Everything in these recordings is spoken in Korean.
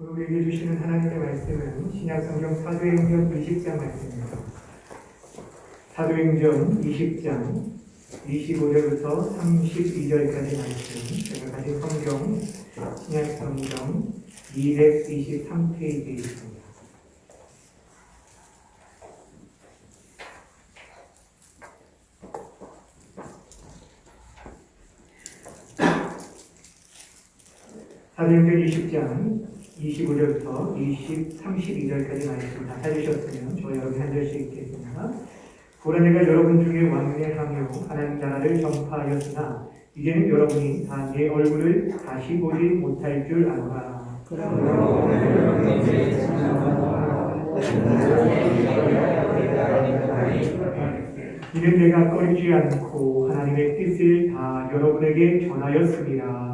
오늘 우리에게 주시는 하나님의 말씀은 신약성경 사도행전 20장 말씀입니다. 사도행전 20장 25절부터 32절까지 말씀, 제가 가진 성경 신약성경 223페이지에 있습니다. 사도행전 20장 25절부터 32절까지 말씀 다 찾으셨으면 저 여러분 한 절씩 읽겠습니다. 보라 내가 여러분 중에 왕래하며 하나님 나라를 전파하였으나 이제는 여러분이 다 내 얼굴을 다시 보지 못할 줄 아노라. 이는 내가 꺼리지 않고 하나님의 뜻을 다 여러분에게 전하였습니다.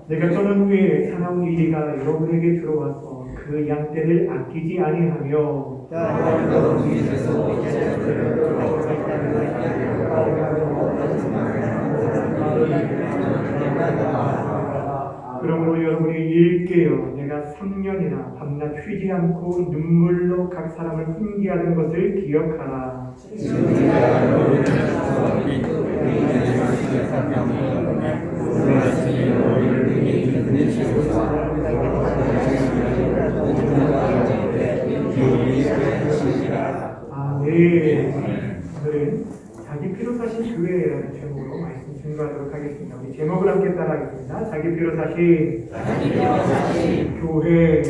내가 떠난 후에 사나운 이리가 여러분에게 들어와서 그 양떼를 아끼지 아니하며 그러므로 여러분이 일깨어 내가 3년이나 밤낮 쉬지 않고 눈물로 각 사람을 훈계하는 것을 기억하라. 오늘은 자기 피로 사신 교회라는 제목으로 말씀 증거하도록 하겠습니다. 우리 제목을 함께 따라하겠습니다. 자기 피로 사신 교회.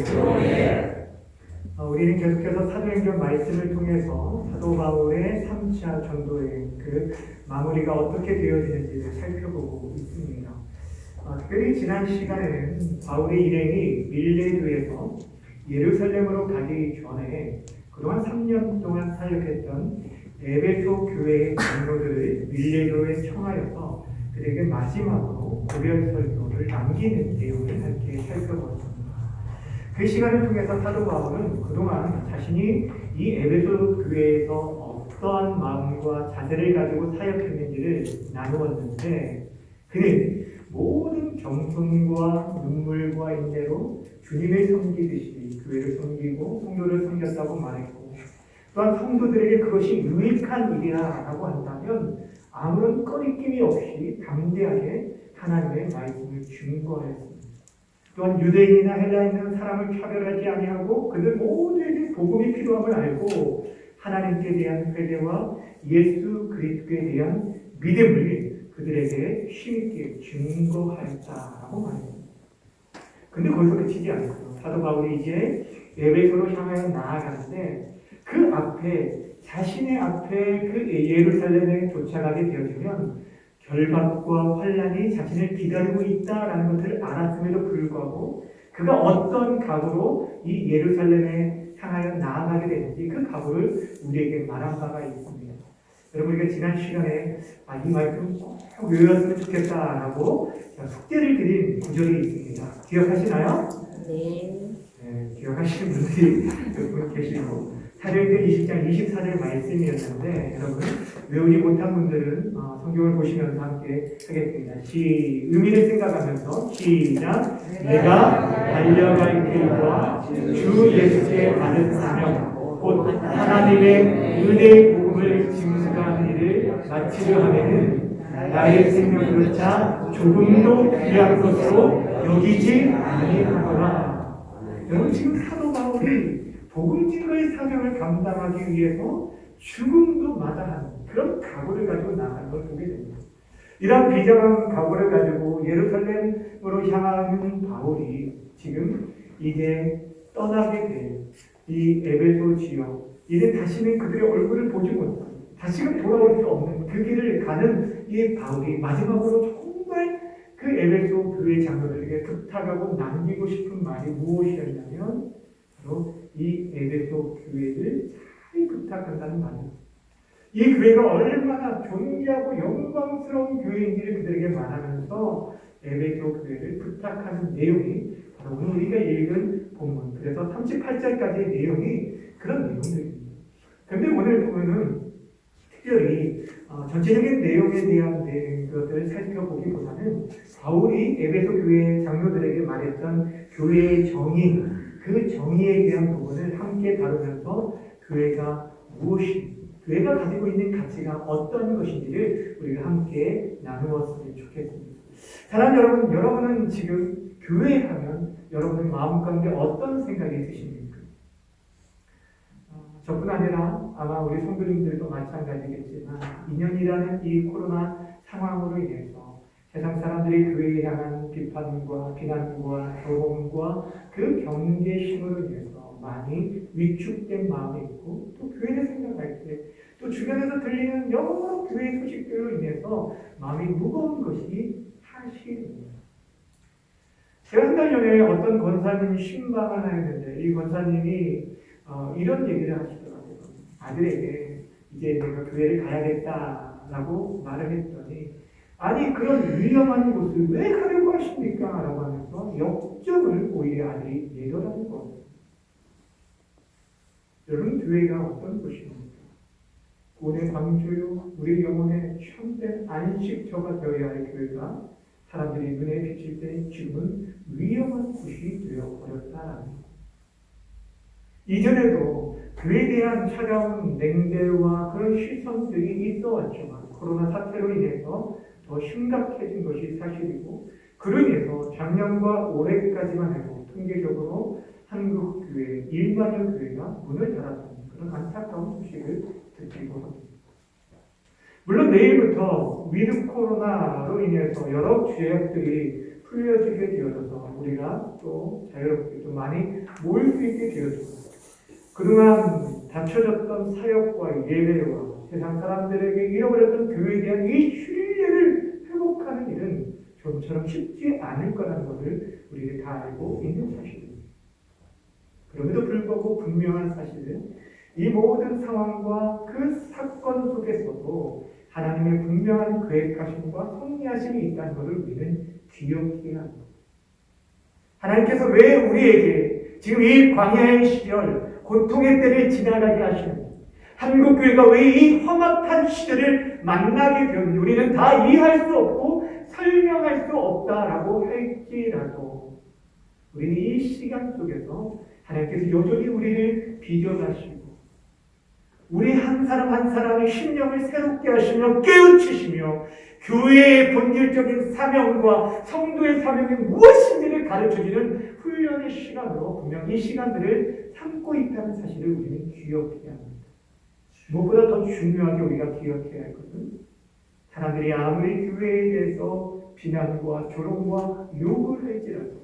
우리는 계속해서 사도행전 말씀을 통해서 사도 바울의 3차 전도의 그 마무리가 어떻게 되어지는지를 살펴보고 있습니다. 특별히 지난 시간에는 바울의 일행이 밀레도에서 예루살렘으로 가기 전에 그동안 3년 동안 사역했던 에베소 교회의 장로들을 밀레도에 청하여서 그들에게 마지막으로 고별 설교를 남기는 내용을 함께 살펴보았습니다. 그 시간을 통해서 사도 바울은 그동안 자신이 이 에베소 교회에서 어떠한 마음과 자세를 가지고 사역했는지를 나누었는데 그는 모든 정성과 눈물과 인내로 주님을 섬기듯이 교회를 섬기고 성도를 섬겼다고 말했고 또한 성도들에게 그것이 유익한 일이라고 한다면 아무런 꺼리낌이 없이 담대하게 하나님의 말씀을 증거하였습니다. 또한 유대인이나 헬라인이나 사람을 차별하지 아니하고 그들 모두에게 복음이 필요함을 알고 하나님께 대한 회개와 예수 그리스도에 대한 믿음을 그들에게 힘있게 증거하였다라고 말합니다. 근데 거기서 그치지 않고요. 사도 바울이 이제 에베소로 향하여 나아가는데 그 앞에 자신의 앞에 그 예루살렘에 도착하게 되어지면 결박과 환란이 자신을 기다리고 있다라는 것을 알았음에도 불구하고 그가 어떤 각오로 이 예루살렘에 향하여 나아가게 되는지 그 각오를 우리에게 말한 바가 있습니다. 여러분 우리가 지난 시간에 이 말씀 꼭 외웠으면 좋겠다라고 숙제를 드린 구절이 있습니다. 기억하시나요? 네. 기억하시는 분들이 몇 분 계시고 사도행전 20장 24절 말씀이었는데 여러분 외우지 못한 분들은 성경을 보시면서 함께 하겠습니다. 의미를 생각하면서 시작. 내가 달려갈 길과 주 예수께 받은 사명 곧 하나님의 은혜의 복음을 증거하는 일을 마치려 하면은 나의 생명조차 조금도 귀한 것으로 여기지 아니하노라. 여러분 지금 사도 바울이 복음 증거의 사명을 감당하기 위해서 죽음도 마다하는 그런 각오를 가지고 나가는 걸 보게 됩니다. 이런 비장한 각오를 가지고 예루살렘으로 향하는 바울이 지금 이제 떠나게 될 이 에베소 지역, 이제 다시는 그들의 얼굴을 보지 못하고 다시금 돌아올 수 없는 그 길을 가는 이 바울이 마지막으로 정말 그 에베소 교회 장로들에게 부탁하고 남기고 싶은 말이 무엇이었냐면 바로 이 에베소 교회를 잘 부탁한다는 말입니다. 이 교회가 얼마나 존귀하고 영광스러운 교회인지를 그들에게 말하면서 에베소 교회를 부탁하는 내용이 바로 오늘 우리가 읽은 본문 그래서 38절까지의 내용이 그런 내용들입니다. 그런데 오늘 보면은 특별히 전체적인 내용에 대한 것들을 살펴보기보다는 바울이 에베소 교회 장로들에게 말했던 교회의 정의, 그 정의에 대한 부분을 함께 다루면서 교회가 무엇이, 교회가 가지고 있는 가치가 어떤 것인지를 우리가 함께 나누었으면 좋겠습니다. 사랑하는 여러분, 여러분은 지금 교회 하면 여러분의 마음 가운데 어떤 생각이 드십니까? 저뿐 아니라 아마 우리 성도님들도 마찬가지겠지만 2년이라는 이 코로나 상황으로 인해서 세상 사람들이 교회에 향한 비판과 비난과 조롱과 그 경계심으로 인해서 많이 위축된 마음이 있고, 또 교회를 생각할 때 또 주변에서 들리는 여러 교회 소식들로 인해서 마음이 무거운 것이 사실입니다. 제가 한 달 전에 어떤 권사님이 신방을 하였는데 이 권사님이 이런 얘기를 하시더라고요. 아들에게 이제 내가 교회를 가야겠다라고 말을 했더니, 아니 그런 위험한 곳을 왜 가려고 하십니까? 라고 하면서 역적을 오히려 아들이 내더라는 거예요. 여러분, 교회가 어떤 곳입니까? 구원의 방주요, 우리 영혼의 참된 안식처가 되어야 할 교회가 사람들이 눈에 비칠 때 지금은 위험한 곳이 되어버렸다라는 것. 이전에도 교회에 대한 차가운 냉대와 그런 시선들이 있어 왔지만 코로나 사태로 인해서 더 심각해진 것이 사실이고, 그로 인해서 작년과 올해까지만 해도 통계적으로 한국 교회 1만여 교회가 문을 닫았다는 그런 안타까운 소식을 듣기도 합니다. 물론 내일부터 위드 코로나로 인해서 여러 죄악들이 풀려지게 되어져서 우리가 또 자유롭게 또 많이 모일 수 있게 되었습니다. 그동안 닫혀졌던 사역과 예배와 세상 사람들에게 잃어버렸던 교회에 대한 이 신뢰를 회복하는 일은 좀처럼 쉽지 않을 거라는 것을 우리가 다 알고 있는 사실입니다. 그럼에도 불구하고 분명한 사실은 이 모든 상황과 그 사건 속에서도 하나님의 분명한 계획하심과 섭리하심이 있다는 것을 우리는 기억해야 합니다. 하나님께서 왜 우리에게 지금 이 광야의 시절, 고통의 때를 지나가게 하시는지, 한국교회가 왜 이 험악한 시절을 만나게 되었는지 우리는 다 이해할 수 없고 설명할 수 없다라고 할지라도 우리는 이 시간 속에서 하나님께서 여전히 우리를 빚어가시고 우리 한 사람 한 사람의 심령을 새롭게 하시며 깨우치시며 교회의 본질적인 사명과 성도의 사명이 무엇인지를 가르쳐주는 훈련의 시간으로 분명 이 시간들을 삼고 있다는 사실을 우리는 기억해야 합니다. 무엇보다 더 중요하게 우리가 기억해야 할 것은 사람들이 아무리 교회에 대해서 비난과 조롱과 욕을 할지라도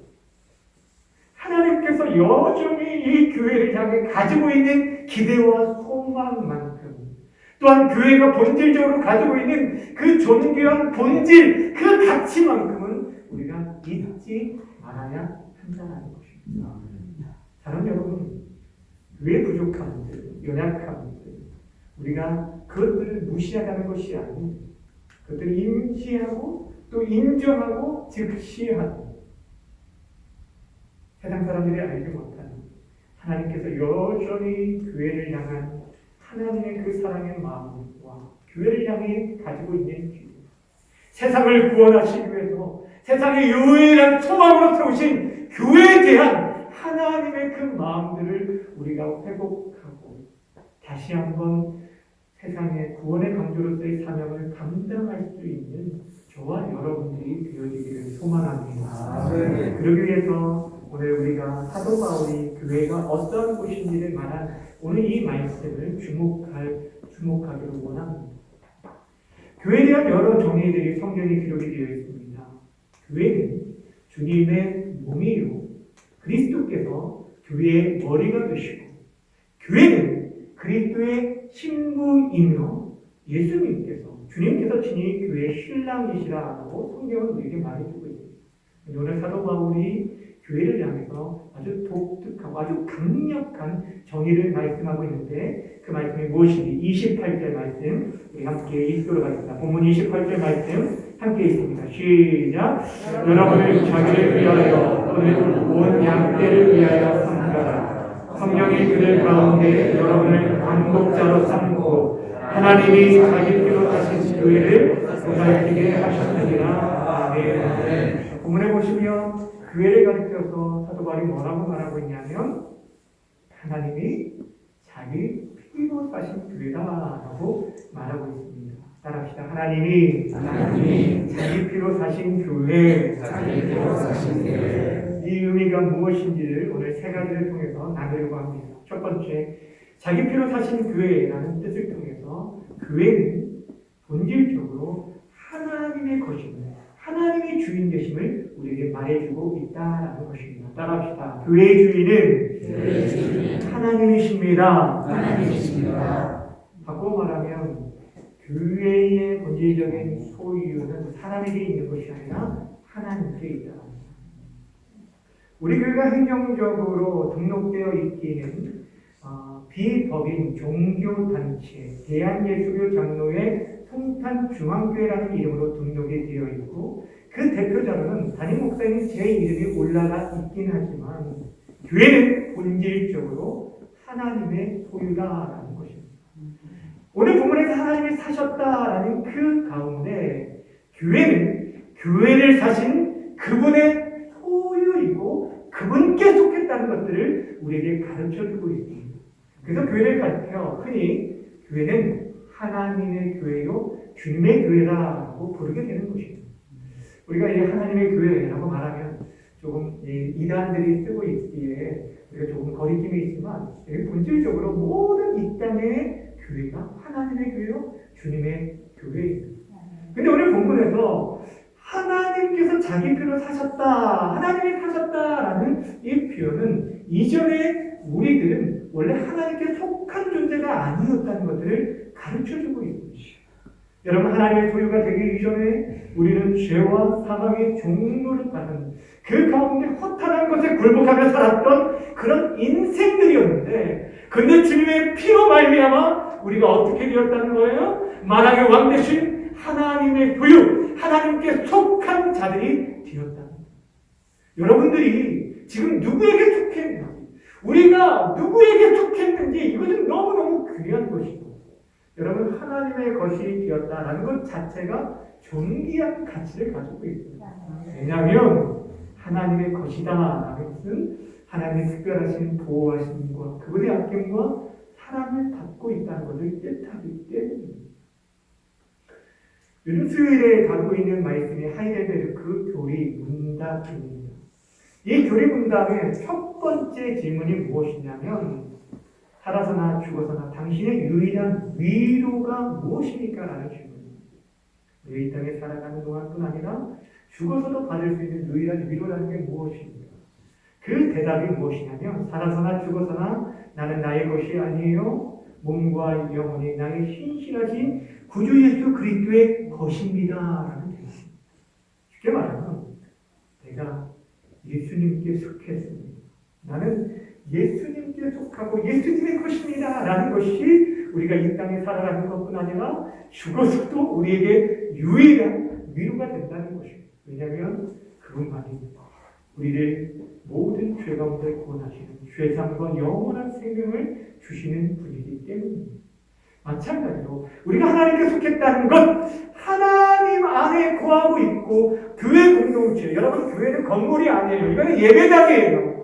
하나님께서 여전히 이 교회를 향해 가지고 있는 기대와 소망만큼, 또한 교회가 본질적으로 가지고 있는 그 존귀한 본질, 그 가치만큼은 우리가 잊지 말아야 한다는 것입니다. 사랑하는 여러분, 교회 부족함들, 연약함들, 우리가 그것들을 무시하는 것이 아니고 그것들을 인지하고 또 인정하고 즉시하고, 세상 사람들이 알지 못하는 하나님께서 여전히 교회를 향한 하나님의 그 사랑의 마음과 교회를 향해 가지고 있는 기도, 세상을 구원하시기 위해서 세상의 유일한 소망으로 세우신 교회에 대한 하나님의 그 마음들을 우리가 회복하고 다시 한번 세상의 구원의 강조로서의 사명을 감당할 수 있는 저와 여러분들이 되어지기를 소망합니다. 그러기 위해서 오늘 우리가 사도 바울이 교회가 어떤 곳인지를 말한 오늘 이 말씀을 주목하기를 원합니다. 교회에 대한 여러 정의들이 성경에 기록이 되어 있습니다. 교회는 주님의 몸이요, 그리스도께서 교회의 머리가 되시고, 교회는 그리스도의 신부이며 예수님께서, 주님께서 친히 교회의 신랑이시라고 성경은 우리에게 말해주고 있습니다. 오늘 사도 바울이 교회를 향해서 아주 독특하고 아주 강력한 정의를 말씀하고 있는데, 그 말씀이 무엇인지 28절 말씀 우리 함께 읽도록 하겠습니다. 본문 28절 말씀 함께 읽습니다. 시작. 여러분을 자기를 위하여 너희는 온 양떼를 위하여 삼가라. 성령이 그들 가운데 여러분을 광복자로 삼고 하나님이 자기 피로 다신 교회를 보살피게 하셨느니라. 아멘. 본문에 보시면 교회를 가리켜서 사도 바울이 뭐라고 말하고 있냐면 하나님이 자기 피로 사신 교회다라고 말하고 있습니다. 따라합시다. 하나님이 자기 피로 사신 교회. 이 의미가 무엇인지를 오늘 세 가지를 통해서 나누려고 합니다. 첫 번째, 자기 피로 사신 교회라는 뜻을 통해서 교회는 본질적으로 하나님의 것임을, 하나님의 주인 되심을 우리에게 말해주고 있다라는 것입니다. 따라합시다. 교회의 주인은 하나님이십니다. 바꿔 말하면 교회의 본질적인 소유는 사람에게 있는 것이 아니라 하나님께 있다. 우리 교회가 행정적으로 등록되어 있기는 비법인 종교단체 대한예수교 장로회 성탄중앙교회라는 이름으로 등록이 되어 있고 그 대표자로는 담임 목사님 제 이름이 올라가 있긴 하지만 교회는 본질적으로 하나님의 소유다라는 것입니다. 오늘 본문에서 하나님이 사셨다라는 그 가운데 교회는 교회를 사신 그분의 소유이고 그분께 속했다는 것들을 우리에게 가르쳐주고 있습니다. 그래서 교회를 가르쳐 흔히 교회는 하나님의 교회요 주님의 교회라고 부르게 되는 것입니다. 우리가 이 하나님의 교회라고 말하면 조금 이단들이 쓰고 있기에 우리가 조금 거리낌이 있지만 본질적으로 모든 이 땅의 교회가 하나님의 교회요 주님의 교회입니다. 근데 오늘 본문에서 하나님께서 자기 피로 사셨다, 하나님이 사셨다라는 이 표현은 이전에 우리들은 원래 하나님께 속한 존재가 아니었다는 것들을 가르쳐주고 있는 것이죠. 여러분, 하나님의 소유가 되기 이전에 우리는 죄와 사망의 종로를 받는 그 가운데 허탄한 것에 굴복하며 살았던 그런 인생들이었는데, 근데 주님의 피로 말미암아 우리가 어떻게 되었다는 거예요? 만왕의 왕 되신 하나님의 소유, 하나님께 속한 자들이 되었다는 거예요. 여러분들이 지금 누구에게 속했는지, 우리가 누구에게 속했는지 이것은 너무너무 귀한 것이고, 여러분 하나님의 것이 되었다라는 것 자체가 존귀한 가치를 가지고 있습니다. 왜냐하면 하나님의 것이다라는 것은 하나님의 특별하신 보호하심과 그분의 아낌과 사랑을 받고 있다는 것을 뜻하기 때문입니다. 요즘 수요일에 다루고 있는 말씀이 하이델베르크 교리 문답입니다. 이 교리 문답의 첫 번째 질문이 무엇이냐면 살아서나 죽어서나 당신의 유일한 위로가 무엇입니까? 라는 질문입니다. 이 땅에 살아가는 동안뿐 아니라 죽어서도 받을 수 있는 유일한 위로라는 게 무엇입니까? 그 대답이 무엇이냐면 살아서나 죽어서나 나는 나의 것이 아니에요. 몸과 영혼이 나의 신실하신 구주 예수 그리스도의 것입니다. 라는 대답입니다. 쉽게 말하면 내가 예수님께 속했습니다. 나는 예수님께 속하고 예수님의 것입니다. 라는 것이 우리가 이 땅에 살아가는 것뿐 아니라 죽어서도 우리에게 유일한 위로가 된다는 것입니다. 왜냐하면 그분만이 우리를 모든 죄 가운데 구원하시는 죄상과 영원한 생명을 주시는 분이기 때문입니다. 마찬가지로 우리가 하나님께 속했다는 것, 하나님 안에 거하고 있고 교회 공동체, 여러분 교회는 건물이 아니에요. 이거는 예배당이에요.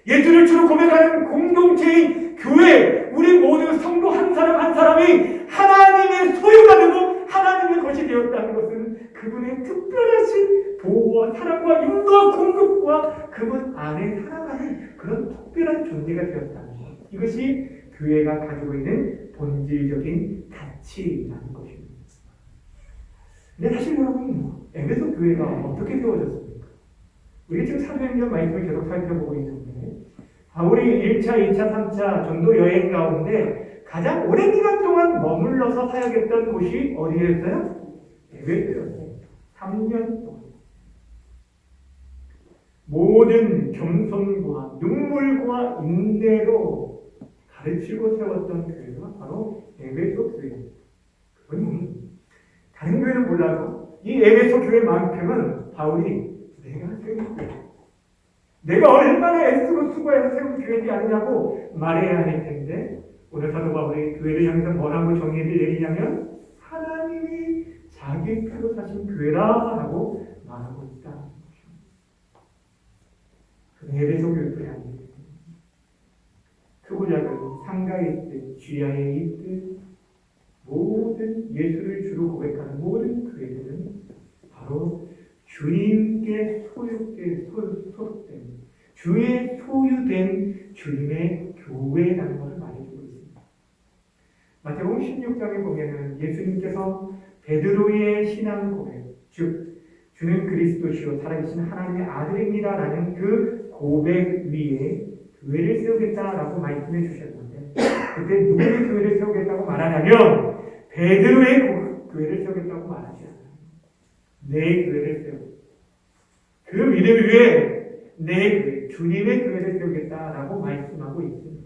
예수를 주로 고백하는 공동체인 교회, 우리 모두 성도 한 사람 한 사람이 하나님의 소유가 되고 하나님의 것이 되었다는 것은 그분의 특별하신 보호와 사랑과 인도와 공급과 그분 안에 살아가는 그런 특별한 존재가 되었다는 것. 이것이 교회가 가지고 있는 본질적인 가치라는 것입니다. 근데 사실 여러분, 에베소 교회가 어떻게 세워졌습니까? 우리가 지금 사도행전 말씀을 계속 살펴보고 있는데 바울이 1차, 2차, 3차 전도 여행 가운데 가장 오랜 기간 동안 머물러서 사역했던 곳이 어디였어요? 에베소였어요. 3년 동안. 모든 겸손과 눈물과 인내로 가르치고 세웠던 교회가 바로 에베소 교회입니다. 그건 다른 교회는 몰라도 이 에베소 교회만큼은 바울이 내가 세운 교회, 내가 얼마나 애쓰고 수고해서 세운 교회지 아니냐고 말해야 할 텐데 오늘 사도 바울이 교회를 향해서 뭐라고 정의를 내리냐면 하나님이 자기 피로 사신 교회라고 말하고 있다. 에베소 교회가 아닙니다. 크고 작은 상가에 있든 쥐하에 있든 모든 예수를 주로 고백하는 모든 교회들은 바로 주님께 소속된 주의 소유된 주님의 교회라는 것을 말해주고 있습니다. 마태복음 16장에 보면은 예수님께서 베드로의 신앙 고백, 즉 주는 그리스도시요 살아계신 하나님의 아들입니다라는 그 고백 위에 교회를 세우겠다라고 말씀해 주셨는데 그때 누구의 교회를 세우겠다고 말하냐면 베드로의 교회를 세우겠다고 말하지 않아요. 내 교회를 세우고 그 믿음 위에 내 교회, 주님의 교회를 세우겠다라고 말씀하고 있습니다.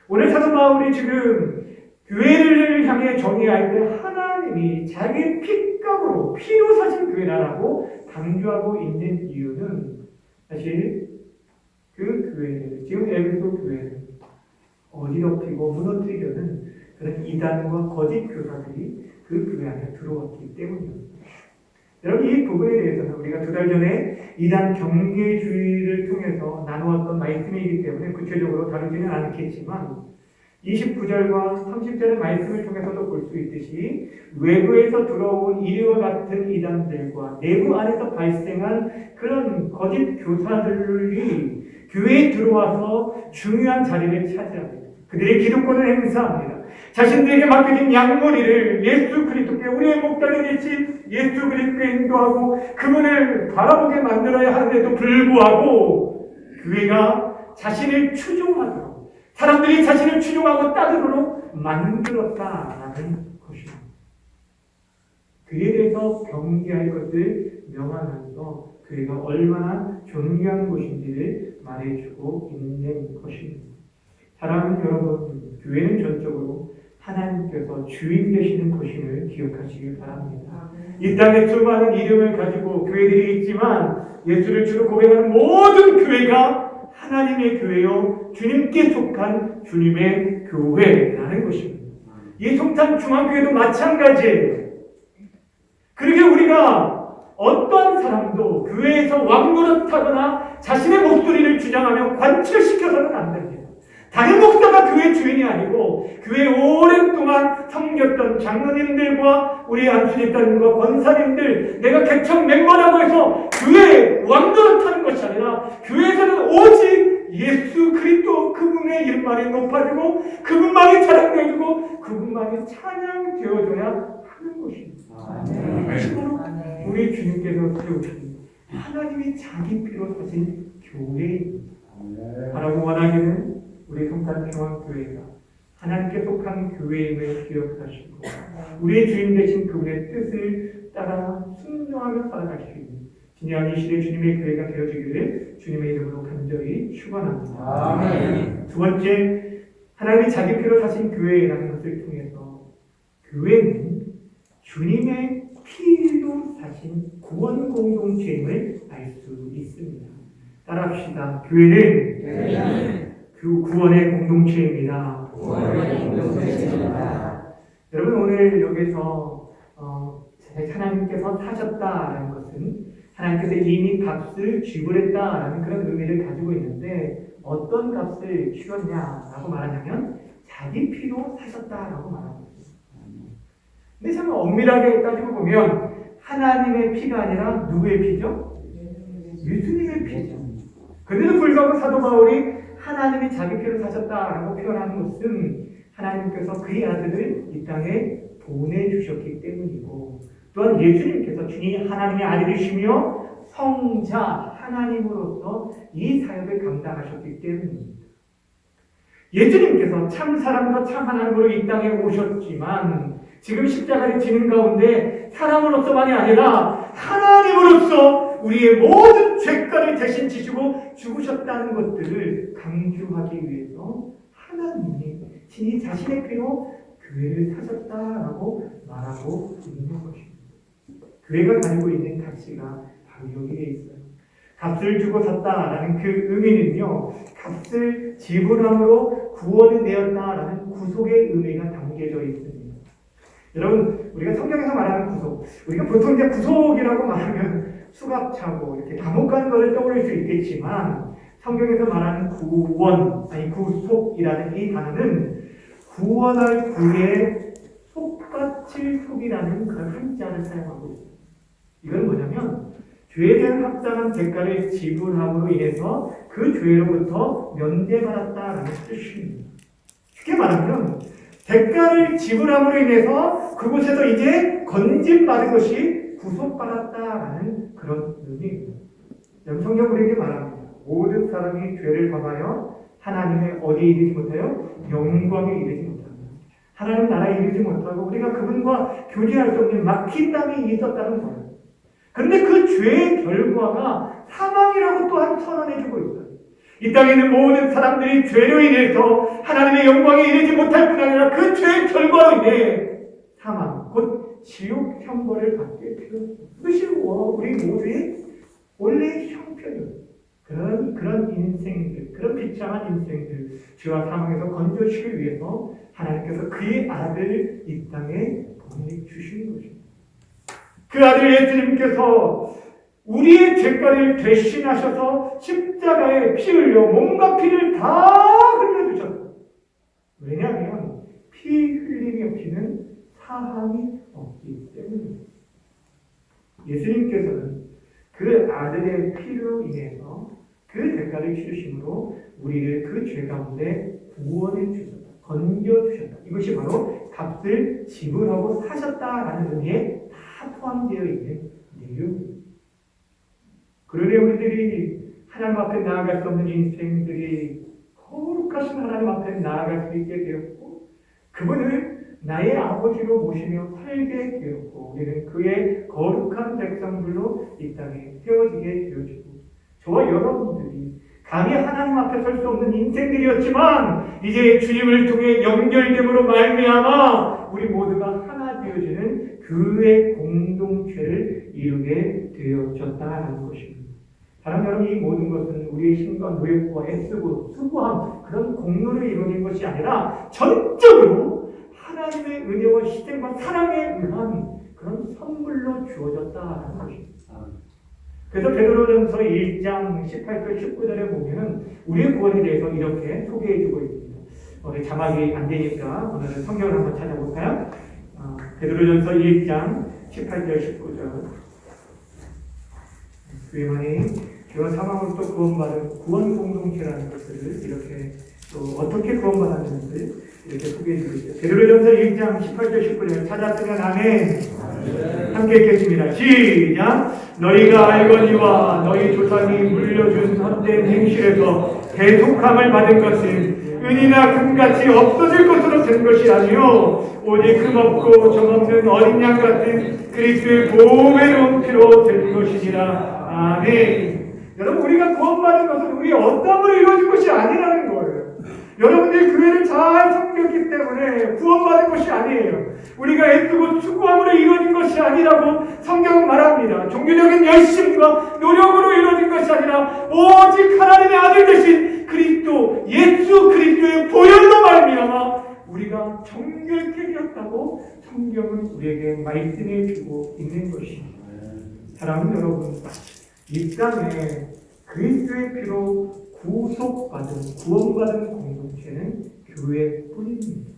오늘 사도 바울이 지금 교회를 향해 정의할 때 하나님이 자기 피값으로 피로 사신 교회라고 강조하고 있는 이유는 사실 그 교회를 지금 에베소 교회를 어지럽히고 무너뜨리려는 그런 이단과 거짓 교사들이 그 교회 안에 들어왔기 때문입니다. 여러분 이 부분에 대해서는 우리가 2달 전에 이단 경계주의를 통해서 나누었던 말씀이기 때문에 구체적으로 다루지는 않겠지만 29절과 30절의 말씀을 통해서도 볼 수 있듯이 외부에서 들어온 이와 같은 이단들과 내부 안에서 발생한 그런 거짓 교사들이 교회에 들어와서 중요한 자리를 차지합니다. 그들의 기득권을 행사합니다. 자신들에게 맡겨진 양머리를 예수 그리스도께 우리의 목단이 되신 예수 그리스도께 인도하고 그분을 바라보게 만들어야 하는데도 불구하고 교회가 자신을 추종하도록 사람들이 자신을 추종하고 따르도록 만들었다라는 것입니다. 그에 대해서 경계할 것을 명하면서 교회가 얼마나 존귀한 곳인지를 말해주고 있는 것입니다. 사랑하는 여러분, 교회는 전적으로 하나님께서 주인 되시는 곳임을 기억하시길 바랍니다. 이 땅에 수많은 이름을 가지고 교회들이 있지만 예수를 주로 고백하는 모든 교회가 하나님의 교회요 주님께 속한 주님의 교회라는 것입니다. 이 송탄 중앙교회도 마찬가지예요. 그렇게 우리가 어떤 사람도 교회에서 왕노릇하거나 자신의 목소리를 주장하며 관철시켜서는 안 됩니다. 다른 목사가 교회 주인이 아니고 교회 오랫동안 섬겼던 장로님들과 우리 안수집단과 권사님들 내가 개척 멤버라고 해서 교회에 왕노릇하는 것이 아니라 교회에서는 오직 예수 그리스도 그분의 이름만이 높아지고 그분만이 자랑되어지고 그분만이 찬양되어져야 하는 것입니다. 우리 주님께서 세우신 하나님이 자기 피로 사신 교회입니다. 바라고 원하기는 우리 송탄중앙교회가 하나님께 속한 교회임을 기억하시고 우리의 주인 되신 그분의 뜻을 따라 순종하며 살아갈 수 있는 진정한 이 시대 주님의 교회가 되어지기를 주님의 이름으로 간절히 축원합니다. 아멘. 두 번째, 하나님이 자기 피로 사신 교회라는 것을 통해서 교회는 주님의 피로 사신 구원 공동체임을 알 수 있습니다. 따라합시다. 교회는 그 구원의 공동체입니다. 여러분 오늘 여기서 하나님께서 사셨다라는 것은 하나님께서 이미 값을 지불했다라는 그런 의미를 가지고 있는데 어떤 값을 치렀냐라고 말하냐면 자기 피로 사셨다라고 말하고 있습니다. 근데 참 엄밀하게 따지고 보면 하나님의 피가 아니라 누구의 피죠? 예수님의 피죠. 그런데도 불구하고 사도 바울이 하나님이 자기 피로 사셨다라고 표현하는 것은 하나님께서 그의 아들을 이 땅에 보내주셨기 때문이고 또한 예수님께서 주님 하나님의 아들이시며 성자 하나님으로서 이 사역을 감당하셨기 때문입니다. 예수님께서 참 사람과 참 하나님으로 이 땅에 오셨지만 지금 십자가를 지는 가운데 사람으로서만이 아니라 하나님으로서 우리의 모든 죄가를 대신 지시고 죽으셨다는 것들을 강조하기 위해서 하나님이 친히 자신의 피로 교회를 사셨다라고 말하고 있는 것입니다. 교회가 가지고 있는 가치가 바로 여기에 있어요. 값을 주고 샀다라는 그 의미는요, 값을 지불함으로 구원이 되었다라는 구속의 의미가 담겨져 있습니다. 여러분, 우리가 성경에서 말하는 구속, 우리가 보통 이제 구속이라고 말하면 수갑차고 이렇게 감옥 가는 것을 떠올릴 수 있겠지만, 성경에서 말하는 구원, 아니 구속이라는 이 단어는 구원할 구에 속받칠 속이라는 그런 한자를 사용하고 있습니다. 이건 뭐냐면 죄에 대한 합당한 대가를 지불함으로 인해서 그 죄로부터 면제받았다라는 뜻입니다. 쉽게 말하면 대가를 지불함으로 인해서 그곳에서 이제 건진받은 것이 구속받았다라는 그런 의미입니다. 성경 우리에게 말합니다. 모든 사람이 죄를 범하여 하나님의 어디에 이르지 못하여 영광에 이르지 못합니다. 하나님 나라에 이르지 못하고 우리가 그분과 교제할 수 없는 막힌 땅이 있었다는 거예요. 그런데 그 죄의 결과가 사망이라고 또한 선언해주고 있어요. 이 땅에 있는 모든 사람들이 죄로 인해서 하나님의 영광에 이르지 못할 뿐 아니라 그 죄의 결과로 인해 사망, 곧 지옥 형벌을 받게 되었습니다. 그것이 우리 모두의 원래 형편이에요. 그런 인생들, 그런 비참한 인생들, 죄와 사망에서 건져주기 위해서 하나님께서 그의 아들을 이 땅에 보내주신 것입니다. 그 아들 예수님께서 우리의 죄가를 대신하셔서 십자가에 피 흘려 몸과 피를 다 흘려주셨어요. 왜냐하면 피 흘림이 없이는 사함이 없기 때문입니다. 예수님께서는 그 아들의 피로 인해서 그 대가를 치르심으로 우리를 그 죄 가운데 구원해 주셨다. 건져 주셨다. 이것이 바로 값을 지불하고 사셨다라는 의미에 다 포함되어 있는 내용입니다. 그러니 우리들이 하나님 앞에 나아갈 수 없는 인생들이 거룩하신 하나님 앞에 나아갈 수 있게 되었고 그분을 나의 아버지로 모시며 살게 되었고 우리는 그의 거룩한 백성들로 이 땅에 세워지게 되어지고 저와 여러분들이 감히 하나님 앞에 설 수 없는 인생들이었지만 이제 주님을 통해 연결됨으로 말미암아 우리 모두가 하나 되어지는 그의 공동체를 이루게 되어졌다는 것입니다. 사랑하는 여러분, 이 모든 것은 우리의 힘과 노력과 애쓰고 수고함 그런 공로로 이루어진 것이 아니라 전적으로 하나님의 은혜와 희생과 사랑에 의한 그런 선물로 주어졌다는 것입니다. 그래서 베드로전서 1장 18절 19절에 보면 우리의 구원에 대해서 이렇게 소개해주고 있습니다. 오늘 자막이 안 되니까 오늘은 성경을 한번 찾아볼까요? 베드로전서 1장 18절 19절 그에만이 죄와 사망으로부터 구원받은 구원 공동체라는 것을 이렇게 또 어떻게 구원받았는지 이렇게 소개해주고 있어요. 베드로전서 1장 18절 19절 찾았으면 아멘. 함께 읽겠습니다. 시작. 너희가 알거니와 너희 조상이 물려준 헛된 행실에서 대속함을 받은 것은 은이나 금같이 없어질 것으로 된 것이 아니요 오직 금없고 점없는 어린 양 같은 그리스도의 보배로운 피로 된 것이니라. 아멘. 여러분 우리가 구원받은 것은 우리 어떤 이루어진 것이 아니라는 거예요. 여러분들이 교회를 잘 섬겼기 때문에 구원받은 것이 아니에요. 우리가 애쓰고 수고함으로 이루어진 것이 아니라고 성경은 말합니다. 종교적인 열심과 노력으로 이루어진 것이 아니라 오직 하나님의 아들 되신 그리스도 예수 그리스도의 보혈로 말미암아 우리가 정결케 되었다고 성경은 우리에게 말씀해 주고 있는 것입니다. 사랑하는 여러분, 이 땅에 그리스도의 피로 구속받은 구원받은 공동체는 교회뿐입니다.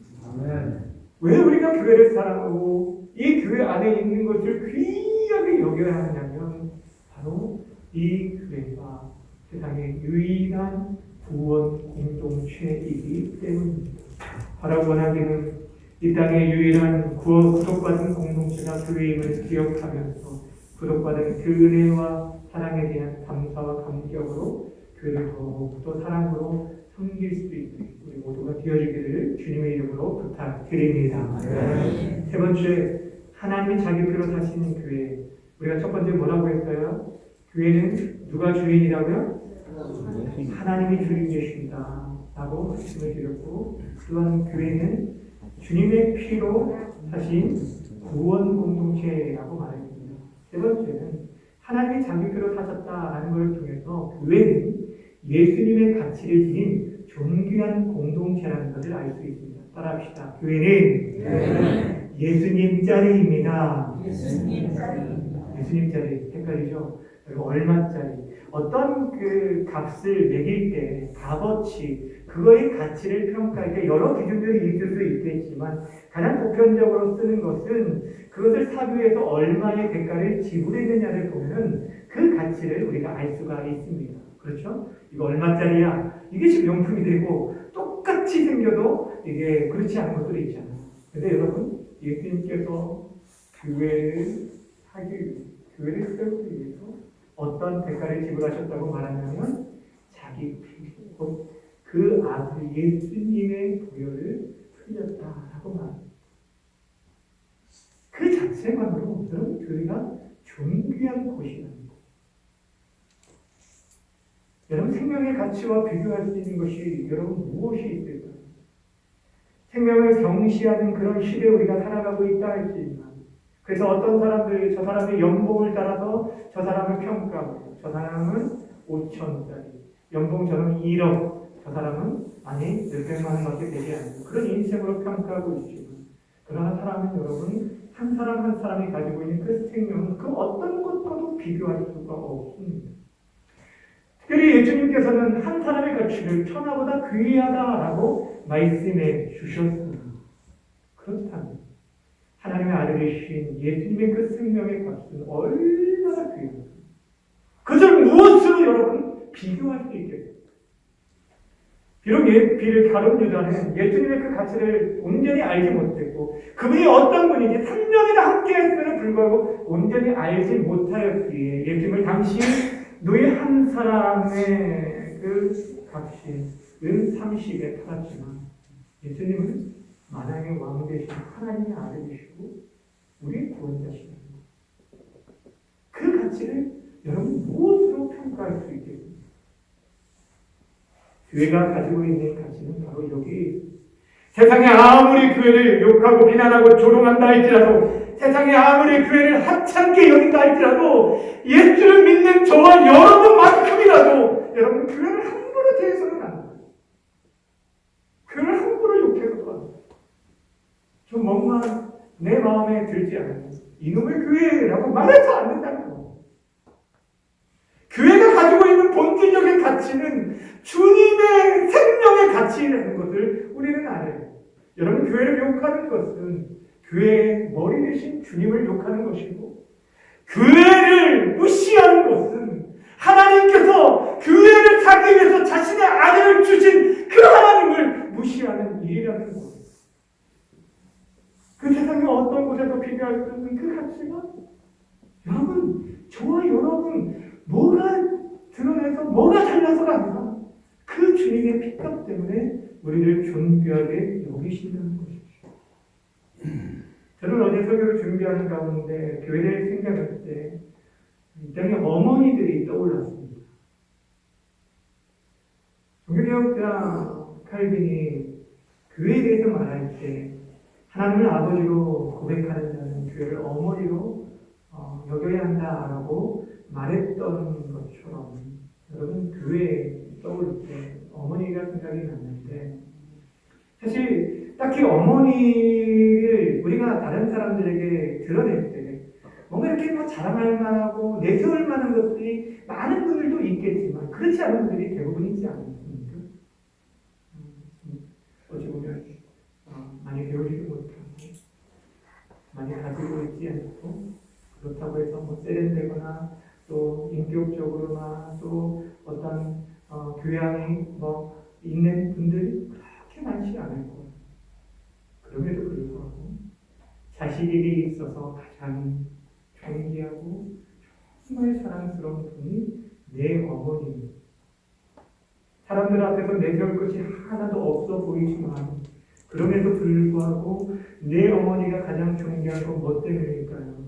왜 우리가 교회를 사랑하고 이 교회 안에 있는 것을 귀하게 여겨야 하냐면 바로 이 교회가 세상의 유일한 구원 공동체이기 때문입니다. 바로 원하기는 이 땅의 유일한 구속받은 공동체가 교회임을 기억하면서 구속받은 그 은혜와 사랑에 대한 감사와 감격으로 교회를 더욱더 사랑으로 섬길 수 있는 우리 모두가 되어주기를 주님의 이름으로 부탁드립니다. 네. 세 번째, 하나님이 자기 피로 사시는 교회. 우리가 첫 번째 뭐라고 했어요? 교회는 누가 주인이라고요? 하나님이 주인이십니다 라고 말씀을 드렸고 또한 교회는 주님의 피로 사신 구원 공동체라고 말했습니다. 세 번째는 하나님이 자기 표로 사셨다는 걸 통해서 교회는 예수님의 가치를 지닌 존귀한 공동체라는 것을 알 수 있습니다. 따라합시다. 교회는 예수님 자리입니다. 예수님 자리. 헷갈리죠? 얼마짜리. 어떤 그 값을 매길 때 값어치, 그거의 가치를 평가할 때 여러 기준들이 있을 수 있겠지만 가장 보편적으로 쓰는 것은 그것을 사기 위해서 얼마의 대가를 지불했느냐를 보면 그 가치를 우리가 알 수가 있습니다. 그렇죠? 이거 얼마짜리야? 이게 지금 명품이 되고 똑같이 생겨도 이게 그렇지 않은 것들이 있잖아요. 근데 여러분, 예수님께서 교회를 세우기 위해서 어떤 대가를 지불하셨다고 말하냐면 자기 피, 그 아들 예수님의 보혈을 흘렸다라고 말합니다. 그 자체만으로 여러분 교회가 존귀한 곳이라는 것. 여러분 생명의 가치와 비교할 수 있는 것이 여러분 무엇이 있을까요? 생명을 경시하는 그런 시대에 우리가 살아가고 있다 할지만 그래서 어떤 사람들, 저 사람의 연봉을 따라서 저 사람을 평가하고 저 사람은 5천짜리, 연봉 저는 1억, 저 사람은 아니 몇백만 원밖에 되지 않는 그런 인생으로 평가하고 있지만 그러나 사람은 여러분 한 사람 한 사람이 가지고 있는 그 생명은 그 어떤 것과도 비교할 수가 없습니다. 특별히 예수님께서는 한 사람의 가치를 천하보다 귀하다라고 말씀해 주셨습니다. 그렇다면 하나님의 아들이신 예수님의 그 생명의 값은 얼마나 귀한가. 그것을 무엇으로 여러분 비교할 수 있겠어요? 비록 비를 가룟 유다는 예수님의 그 가치를 온전히 알지 못했고 그분이 어떤 분인지 3년이나 함께 했음에도 불구하고 온전히 알지 못하였기에 예수님을 당시 너희 한 사람의 그 값이 은 30에 팔았지만 예수님은 만왕의 왕 되신 하나님의 아들이시고 우리의 구원자시라는 것. 그 가치를 여러분 무엇으로 평가할 수 있겠습니까? 교회가 가지고 있는 가치는 바로 여기 세상에 아무리 교회를 욕하고 비난하고 조롱한다 할지라도 세상에 아무리 교회를 하찮게 여긴다 할지라도 예수를 믿는 저와 여러분만큼이라도 여러분 교회를 함부로 대해서는 안 돼요. 교회를 함부로 욕해서도 안 돼요. 좀 뭔가 내 마음에 들지 않아요. 이놈의 교회라고 말해서 안 된다는 거. 교회가 가지고 있는 본질적인 가치는 주님의 생명의 가치라는 것을 우리는 알아요. 여러분 교회를 욕하는 것은 교회의 머리 대신 주님을 욕하는 것이고 교회를 무시하는 것은 하나님께서 교회를 살기 위해서 자신의 아들을 주신 그 하나님을 무시하는 일이라는 거예요. 그 세상의 어떤 곳에도 비교할 수 없는 그 가치가 여러분 저와 여러분 뭐가 드러내서 뭐가 잘나서가 아니라 그 주님의 피값 때문에 우리를 존귀하게 여기신다는 것이죠. 저는 어제 설교를 준비하는 가운데 교회를 생각할 때 이 땅에 어머니들이 떠올랐습니다. 종교개혁자 칼빈이 교회에 대해서 말할 때 하나님을 아버지로 고백하는 자는 교회를 어머니로 여겨야 한다라고 말했던 것처럼 여러분 교회에 떠올 때 어머니가 생각이 났는데 사실 딱히 어머니를 우리가 다른 사람들에게 드러낼 때 뭔가 이렇게 뭐 자랑할 만하고 내세울 만한 것들이 많은 분들도 있겠지만 그렇지 않은 분들이 대부분이지 않습니까? 어찌 보면 많이 배우지도 못하고 많이 가지고 있지 않고 그렇다고 해서 뭐 세련되거나 또 인격적으로나 또 어떤 교양이 뭐 있는 분들이 그렇게 많지 않을 거예요. 그럼에도 불구하고 자식에게 있어서 가장 존귀하고 정말 사랑스러운 분이 내 어머니. 사람들 앞에서 내세울 것이 하나도 없어 보이지만 그럼에도 불구하고 내 어머니가 가장 존귀한 건 뭐 때문일까요?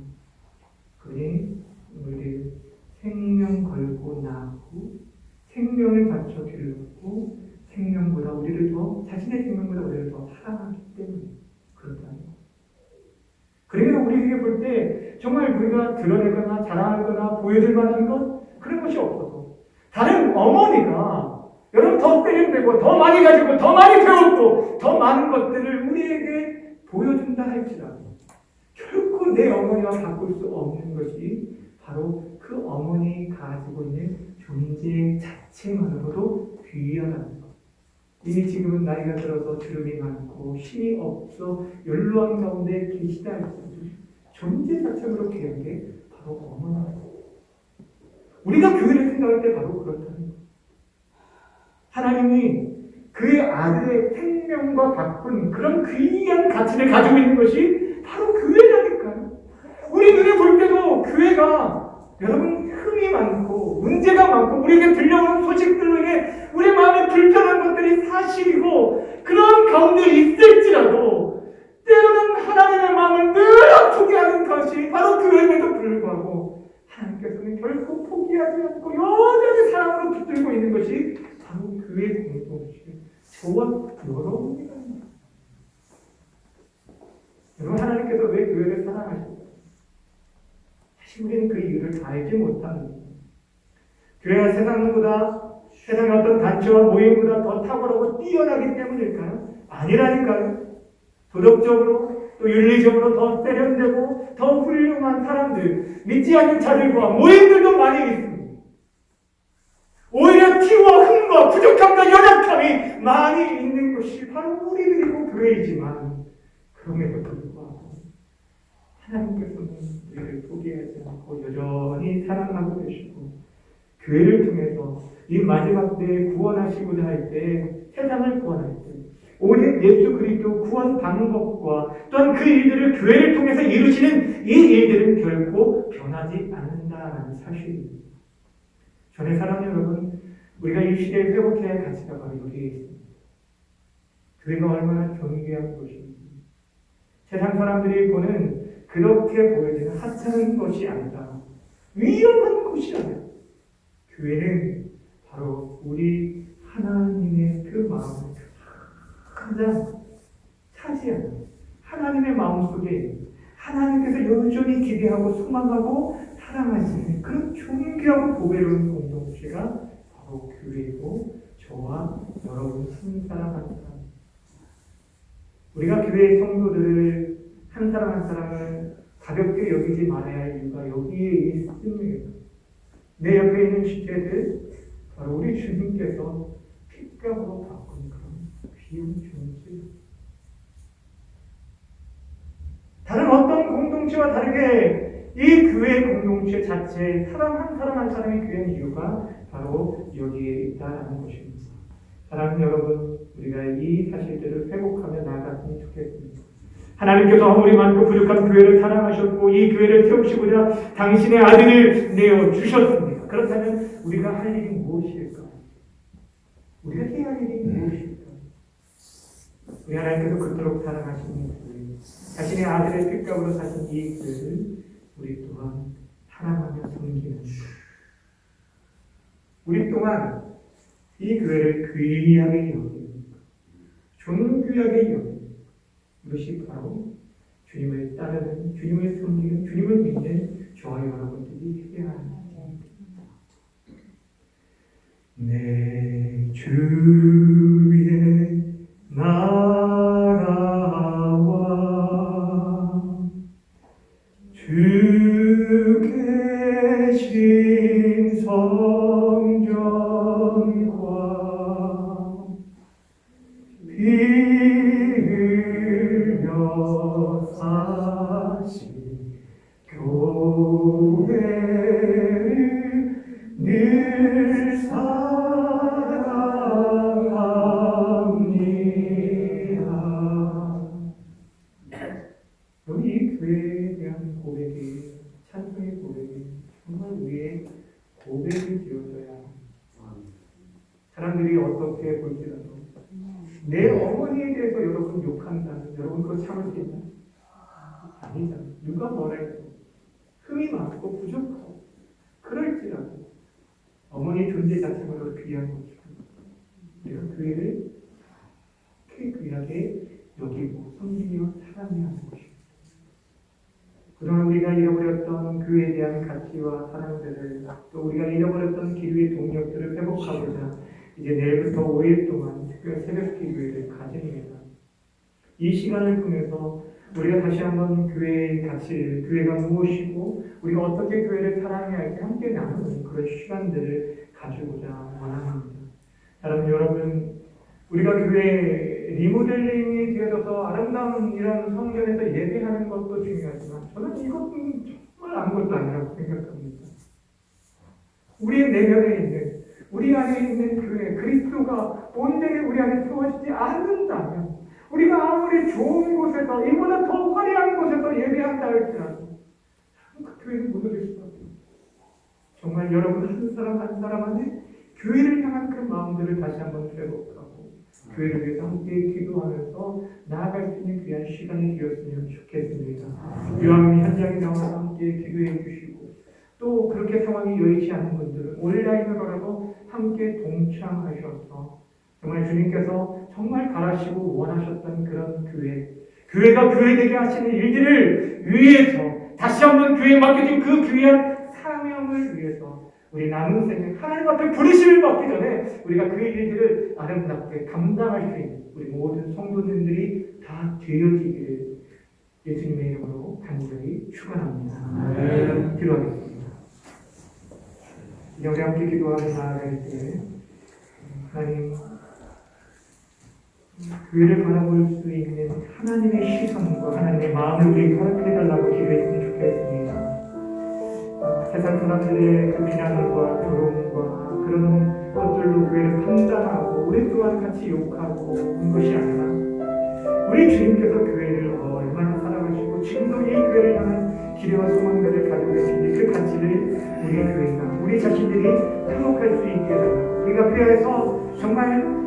그니 우리를 생명 걸고 낳고 생명을 바쳐 길렀고 생명보다 우리를 더 자신의 생명보다 우리를 더 사랑하기 때문에 그렇다는 거. 그러면 우리에게 볼 때 정말 우리가 드러내거나 자랑하거나 보여줄 만한 것 그런 것이 없어도 다른 어머니가 여러분 더 세련되고 더 많이 가지고 더 많이 배웠고 더 많은 것들을 우리에게 보여준다 할지라도 결코 내 어머니와 바꿀 수 없는 것이 바로 그 어머니 가지고 있는 존재 자체만으로도 귀하다는 것. 이미 지금은 나이가 들어서 주름이 많고 힘이 없어 연로한 가운데 계시다 할지라도 존재 자체로 귀한 게 바로 어머니입니다. 우리가 교회를 생각할 때 바로 그렇다는 거예요. 하나님이 그의 아들의 생명과 바꾼 그런 귀한 가치를 가지고 있는 것이 바로 교회라니까요. 우리 눈에 볼 때도 교회가 여러분 흠이 많고 문제가 많고 우리에게 들려오는 소식들로 인해 우리 마음에 불편한 것들이 사실이고 그런 가운데 있을지라도 때로는 하나님의 마음을 늘 아프게 하는 것이 바로 교회임에도 불구하고 하나님께서는 결코 포기하지 않고 여전히 사랑으로 붙들고 있는 것이 바로 교회 공동체 저와 여러분이다. 여러분 하나님께서 왜 교회를 사랑하실까요? 사실 우리는 그 이유를 알지 못합니다. 교회가 세상의 어떤 단체와 모임보다 더 탁월하고 뛰어나기 때문일까요? 아니라니까요. 도덕적으로 또 윤리적으로 더 세련되고 더 훌륭한 사람들, 믿지 않는 자들과 모임들도 많이 있습니다. 오히려 티와 흠과 부족함과 연약함이 많이 있는 것이 바로 우리들이고 교회이지만 그럼에도 불구하고 하나님께서는 우리를 포기하지 않고 여전히 사랑하고 계시고 교회를 통해서 이 마지막 때에 구원하시고자 할 때 세상을 구원할 때 오직 예수 그리스도 구원 방법과 또한 그 일들을 교회를 통해서 이루시는 이 일들은 결코 변하지 않는다라는 사실입니다. 전의 사랑 여러분, 우리가 이 시대에 회복해야 할 가치가 바로 여기에 있습니다. 교회가 얼마나 존귀한 곳입니다. 세상 사람들이 보는 그렇게 보여지는 하찮은 것이 아니라 위험한 것이 아니라 교회는 바로 우리 하나님의 그 마음을 가장 차지하는 하나님의 마음속에 하나님께서 여전히 기대하고 소망하고 사랑하시는 그런 존귀하고 보배로운 공동체가 바로 교회이고 저와 여러분 한 사람 한 사람 우리가 교회의 성도들을 한 사람 한 사람을 가볍게 여기지 말아야 할 이유가 여기에 있습니다. 내 옆에 있는 지체들 바로 우리 주님께서 핏값으로 바꾼 그런 귀한 존재. 다른 어떤 공동체와 다르게 이 교회 공동체 자체 사람 한 사람이 귀한 이유가 바로 여기에 있다는 것입니다. 사랑하는 여러분, 우리가 이 사실들을 회복하며 나아갔으면 좋겠습니다. 하나님께서 아무리 많고 부족한 교회를 사랑하셨고 이 교회를 세우시고자 당신의 아들을 내어주셨습니다. 그렇다면 우리가 할 일이 무엇일까요? 우리가 해야 할 일이 무엇일까요? 우리 하나님께서 그토록 사랑하시는 교회, 자신의 아들의 핏값으로 사신 이 교회를 우리 또한 사랑하며 섬기는 우리 또한 이 교회를 귀하게 여기는 존귀하게 여기는 이것이 바로 주님을 따르는, 주님을 섬기는, 주님을 믿는 저와 여러분들이 해야 하는 일입니다. 내 주의 나라와 주 계신 성전과 피 흘려 사신 교회를 늘 사랑합니다. 여기 이 교회에 대한 고백이, 찬송의 고백이 정말 우리의 고백이 되어져야 합니다. 사람들이 어떻게 볼지라도 내 어머니에 대해서 여러분 욕한다면 여러분 그거 참을 수 있나요? 아니잖아요. 누가 뭐라 해도 흠이 많고 부족하고 그럴지라도 어머니 존재 자체가 귀한 것처럼 우리가 교회를 꽤 귀하게 여기고 섬기며 사랑해야 하는 것입니다. 그동안 우리가 잃어버렸던 교회에 대한 가치와 사랑들을 또 우리가 잃어버렸던 기도의 동력들을 회복하고자 이제 내일부터 5일 동안 특별 새벽 기도회를 가집니다. 이 시간을 통해서 우리가 다시 한번 교회의 가치, 교회가 무엇이고 우리가 어떻게 교회를 사랑해야 할지 함께 나누는 그런 시간들을 가지고자 원합니다. 여러분, 우리가 교회 리모델링이 되어서 아름다운 이런 성전에서 예배하는 것도 중요하지만 저는 이것은 정말 아무것도 아니라고 생각합니다. 우리의 내면에 있는, 우리 안에 있는 교회, 그리스도가 온전히 우리 안에 세워지지 않는다면 우리가 아무리 좋은 곳에서 이보다 더 화려한 곳에서 예배한다 할지라도 그 교회는 무너질 수밖에 없어요. 정말 여러분 한 사람 한 사람 안에 교회를 향한 그 마음들을 다시 한번 회복하고 교회를 위해서 함께 기도하면서 나아갈 수 있는 귀한 시간이 되었으면 좋겠습니다. 요한 현장에 나와서 함께 기도해 주시고 또 그렇게 상황이 여의치 않은 분들은 온라인으로라도 함께 동참하셔서 정말 주님께서 정말 바라시고 원하셨던 그런 교회가 교회되게 하시는 일들을 위해서 다시 한번 교회에 맡겨진 그 귀한 사명을 위해서 우리 남은 생에 하나님 앞에 부르심을 받기 전에 우리가 그 일들을 아름답게 감당할 수 있는 우리 모든 성도님들이 다 되어지기를 예수님의 이름으로 간절히 축원합니다. 기도하겠습니다. 이제 우리 함께 기도하며 나아갈 때 하나님 교회를 바라볼 수 있는 하나님의 시선과 하나님의 마음을 우리에게 허락해달라고 기도했으면 좋겠습니다. 세상 사람들의 그 비난과 조롱과 그런 것들로 교회를 판단하고 우리 또한 같이 욕하고 그런 것이 아니라 우리 주님께서 교회를 얼마나 사랑하시고 지금도 이 교회를 향한 기대와 소망들을 가지고 계신지 그 가치를 우리 교회가 우리 자신들이 회복할 수 있게 해달라고 우리가 그 안에서 정말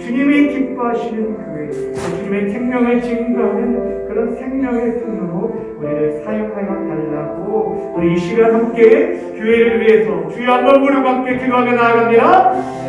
주님이 기뻐하시는 교회, 주님의 생명을 증거하는 그런 생명의 통로로 우리를 사용하여 달라고 우리 이 시간 함께 교회를 위해서 주여 한번 부르고 함께 기도하며 나아갑니다.